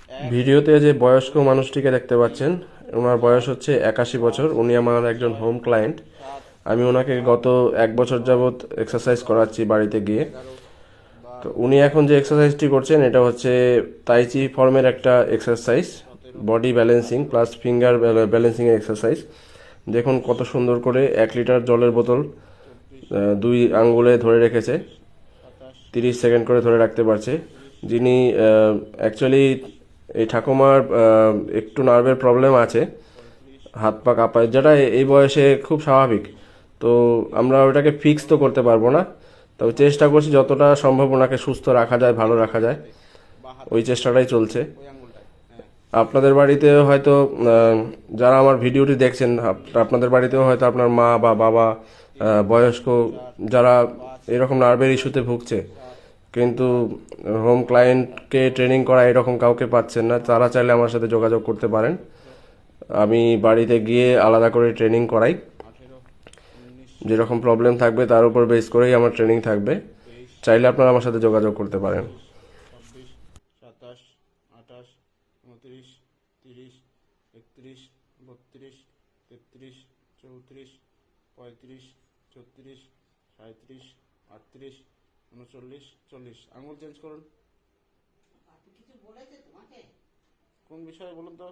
ভিডিওতে যে বয়স্ক মানুষটিকে দেখতে পাচ্ছেন, ওনার বয়স হচ্ছে 81 বছর। উনি আমার একজন হোম ক্লায়েন্ট। আমি ওনাকে গত 1 বছর যাবৎ এক্সারসাইজ করাচ্ছি বাড়িতে গিয়ে। তো উনি এখন যে এক্সারসাইজটি করছেন এটা হচ্ছে তাইচি ফর্মের একটা exercise, body balancing plus finger balancing exercise. দেখুন কত সুন্দর করে 1 লিটার জলের বোতল 2 আঙ্গুলে ধরে রেখেছে, 30 সেকেন্ড করে ধরে রাখতে পারছে। যিনি অ্যাকচুয়ালি এই ঠাকুমার একটু নার্ভের প্রবলেম আছে, হাত পা কাঁপায়, যেটা এই বয়সে খুব স্বাভাবিক। তো আমরা ওটাকে ফিক্স তো করতে পারবো না, তবে চেষ্টা করছি যতটা সম্ভব ওনাকে সুস্থ রাখা যায়, ভালো রাখা যায়, ওই চেষ্টাটাই চলছে। আপনাদের বাড়িতেও হয়তো যারা আমার ভিডিওটি দেখছেন, আপনাদের বাড়িতেও হয়তো আপনার মা বা বাবা, বয়স্ক যারা এরকম নার্ভের ইস্যুতে ভুগছে, কিন্তু হোম ক্লায়েন্টকে ট্রেনিং করা এরকম কাউকে পাচ্ছেন না, তারা চাইলে আমার সাথে যোগাযোগ করতে পারেন। আমি বাড়িতে গিয়ে আলাদা করে ট্রেনিং করাই। যেরকম প্রবলেম থাকবে তার উপর বেস করেই আমার ট্রেনিং থাকবে। চাইলে আপনারা আমার সাথে যোগাযোগ করতে পারেন। 26, 27, 28, 29, 30, 31, 32, 33, 34, 35, 36, 37, 38, 39, 40। আঙুল চেঞ্জ করুন। কোন বিষয়ে বলুন তো?